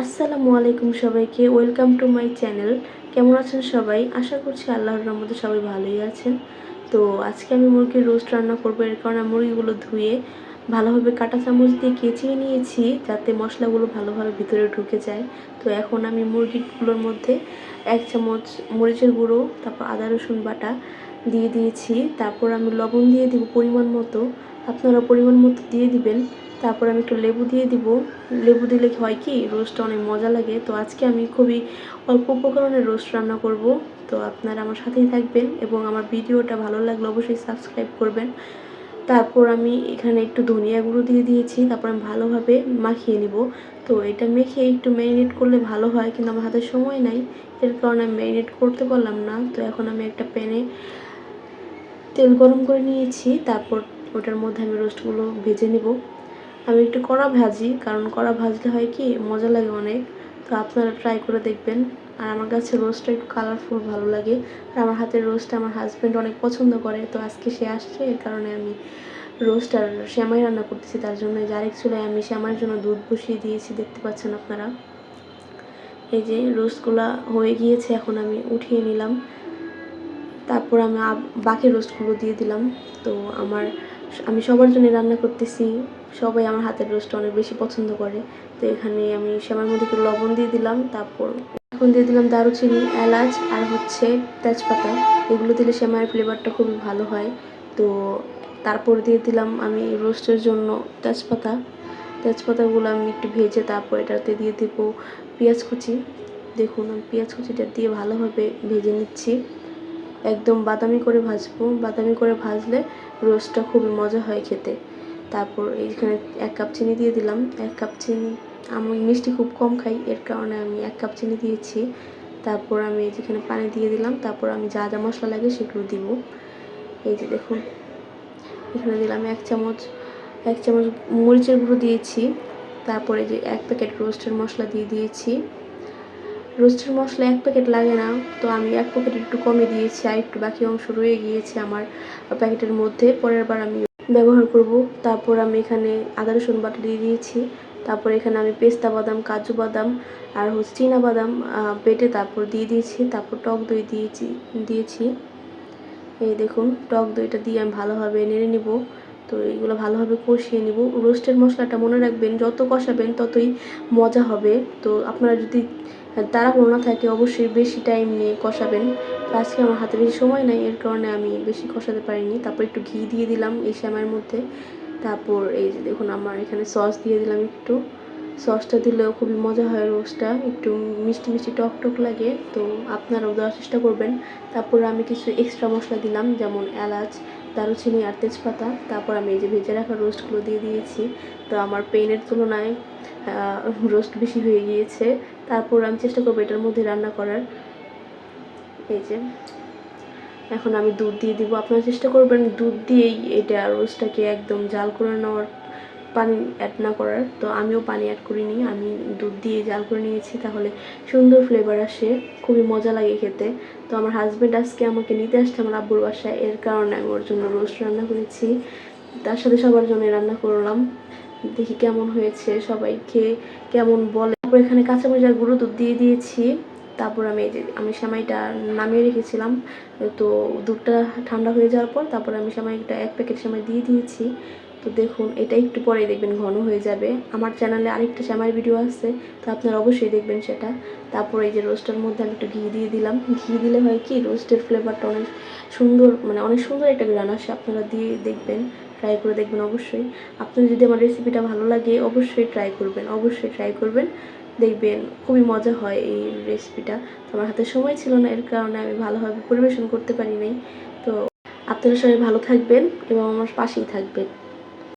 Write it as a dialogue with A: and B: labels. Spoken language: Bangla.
A: আসসালামু আলাইকুম সবাইকে, ওয়েলকাম টু মাই চ্যানেল। কেমন আছেন সবাই? আশা করছি আল্লাহর রহমতে সবাই ভালোই আছেন। তো আজকে আমি মুরগির রোস্ট রান্না করবো। এর কারণে মুরগিগুলো ধুয়ে ভালোভাবে কাঁটা চামচ দিয়ে কেচিয়ে নিয়েছি, যাতে মশলাগুলো ভালোভাবে ভিতরে ঢুকে যায়। তো এখন আমি মুরগিগুলোর মধ্যে 1 চামচ মরিচের গুঁড়ো, তারপর আদা রসুন বাটা দিয়ে দিয়েছি। তারপর আমি লবণ দিয়ে দিব পরিমাণ মতো, আপনারা পরিমাণ মতো দিয়ে দিবেন। তারপর আমি একটু লেবু দিয়ে দিব। লেবু দিলে হয় কি, রোস্টটা অনেক মজা লাগে। তো আজকে আমি খুবই অল্প উপকরণের রোস্ট রান্না করব। তো আপনারা আমার সাথেই থাকবেন এবং আমার ভিডিওটা ভালো লাগলে অবশ্যই সাবস্ক্রাইব করবেন। তারপর আমি এখানে একটু ধনিয়া গুঁড়ো দিয়ে দিয়েছি। তারপর আমি ভালোভাবে মাখিয়ে নিব। তো এটা মেখে একটু ম্যারিনেট করলে ভালো হয়, কিন্তু আমার হাতে সময় নাই, এর কারণে আমি ম্যারিনেট করতে পারলাম না। তো এখন আমি একটা প্যানে তেল গরম করে নিয়েছি। তারপর ওটার মধ্যে আমি রোস্টগুলো ভেজে নিব। আমি একটু কড়া ভাজি, কারণ কড়া ভাজলে হয় কি মজা লাগে অনেক। তো আপনারা ট্রাই করে দেখবেন। আর আমার কাছে রোস্টটা একটু কালারফুল ভালো লাগে। আর আমার হাতের রোস্টটা আমার হাজব্যান্ড অনেক পছন্দ করে। তো আজকে সে আসছে, এর কারণে আমি রোস্ট আর সেমাই রান্না করতেছি তার জন্য। আরেক চুলায় আমি সেমাইয়ের জন্য দুধ বসিয়ে দিয়েছি, দেখতে পাচ্ছেন আপনারা। এই যে রোস্টগুলো হয়ে গিয়েছে, এখন আমি উঠিয়ে নিলাম। তারপর আমি বাকি রোস্টগুলো দিয়ে দিলাম। তো আমি সবার জন্য রান্না করতেছি, সবাই আমার হাতের রোস্ট অনেক বেশি পছন্দ করে। তো এখানে আমি সেমাইয়ের মধ্যে একটু লবণ দিয়ে দিলাম। তারপর এখন দিয়ে দিলাম দারুচিনি, এলাচ আর তেজপাতা। এগুলো দিলে সেমাইয়ের ফ্লেভারটা খুবই ভালো হয়। তো তারপর দিয়ে দিলাম আমি রোস্টের জন্য তেজপাতাগুলো আমি একটু ভেজে তারপর এটাতে দিয়ে দেবো পেঁয়াজ কুচি। দেখুন, আমি পেঁয়াজ কুচিটা দিয়ে ভালোভাবে ভেজে নিচ্ছি। একদম বাদামি করে ভাজবো। বাদামি করে ভাজলে রোস্টটা খুবই মজা হয় খেতে। তারপর এইখানে 1 কাপ চিনি দিয়ে দিলাম। 1 কাপ চিনি, আমি মিষ্টি খুব কম খাই, এর কারণে আমি 1 কাপ চিনি দিয়েছি। তারপর আমি যেখানে পানি দিয়ে দিলাম। তারপর আমি যা যা মশলা লাগে সেগুলো দিব। এই যে দেখুন, এখানে দিলাম 1 চামচ মরিচের গুঁড়ো দিয়েছি। তারপরে যে 1 প্যাকেট রোস্টের মশলা দিয়ে দিয়েছি। রোস্টের মশলা 1 প্যাকেট লাগে না, তো আমি 1 প্যাকেট একটু কমে দিয়েছি, আর একটু বাকি অংশ রয়ে গিয়েছে আমার প্যাকেটের মধ্যে, পরের বার আমি ব্যবহার করব। তারপর আমি এখানে আদা রসুন বাটা দিয়ে দিয়েছি। তারপর এখানে আমি পেস্তা বাদাম, কাজু বাদাম আর চীনা বাদাম বেটে তারপর দিয়ে দিয়েছি। তারপর টক দই দিয়েছি। এই দেখুন, টক দইটা দিয়ে আমি ভালোভাবে নেড়ে নিব। তো এইগুলো ভালোভাবে কষিয়ে নিব। রোস্টের মশলাটা মনে রাখবেন, যত কষাবেন ততই মজা হবে। তো আপনারা যদি তাড়াহুড়ো না থাকে, অবশ্যই বেশি টাইম নিয়ে কষাবেন। তো আজকে আমার হাতে বেশি সময় নাই, এর কারণে আমি বেশি কষাতে পারিনি। তারপর একটু ঘি দিয়ে দিলাম এই সেমাইয়ের মধ্যে। তারপর এই যে দেখুন, আমার এখানে সস দিয়ে দিলাম একটু। সসটা দিলেও খুবই মজা হয় রোস্টটা, একটু মিষ্টি মিষ্টি টক টক লাগে। তো আপনারাও দেওয়ার চেষ্টা করবেন। তারপর আমি কিছু এক্সট্রা মশলা দিলাম, যেমন এলাচ, দারুচিনি আর তেজপাতা। তারপর আমি এই যে ভেজে রাখা রোস্টগুলো দিয়ে দিয়েছি। তো আমার পেনের তুলনায় রোস্ট বেশি হয়ে গিয়েছে। তারপর আমি চেষ্টা করবো এটার মধ্যে রান্না করার। এই যে এখন আমি দুধ দিয়ে দিব। আপনারা চেষ্টা করবেন দুধ দিয়েই এটা রোস্টটাকে একদম জাল করে নেওয়ার, পানি অ্যাড না করার। তো আমিও পানি অ্যাড করিনি, আমি দুধ দিয়ে জাল করে নিয়েছি, তাহলে সুন্দর ফ্লেভার আসে, খুবই মজা লাগে খেতে। তো আমার হাজব্যান্ড আজকে আমাকে নিতে আসছে আমার আব্বুর বাসায়, এর কারণে আমি ওর জন্য রোস্ট রান্না করেছি। তার সাথে সবার জন্য রান্না করলাম। দেখি কেমন হয়েছে, সবাই খেয়ে কেমন বলে। তারপর এখানে কাঁচামরিচ আর গুঁড়ো দুধ দিয়ে দিয়েছি। তারপর আমি সেমাইটা নামিয়ে রেখেছিলাম। তো দুধটা ঠান্ডা হয়ে যাওয়ার পর তারপর আমি সেমাইটা 1 প্যাকেট সেমাই দিয়ে দিয়েছি। তো দেখুন, এটা একটু পরে দেখবেন ঘন হয়ে যাবে। আমার চ্যানেলে আরেকটা সেমাইয়ের ভিডিও আছে, তো আপনারা অবশ্যই দেখবেন সেটা। তারপর এই যে রোস্টের মধ্যে আমি একটু ঘি দিয়ে দিলাম। ঘি দিলে হয় কি, রোস্টের ফ্লেভারটা অনেক সুন্দর, মানে অনেক সুন্দর একটা গ্রান আসে। আপনারা দিয়ে দেখবেন, ট্রাই করে দেখবেন অবশ্যই। আপনাদের যদি আমার রেসিপিটা ভালো লাগে অবশ্যই ট্রাই করবেন, দেখবেন খুবই মজা হয় এই রেসিপিটা। তো আমার হাতে সময় ছিল না, এর কারণে আমি ভালোভাবে পরিবেশন করতে পারি নাই। তো আপনারা সবাই ভালো থাকবেন এবং আমার পাশেই থাকবেন।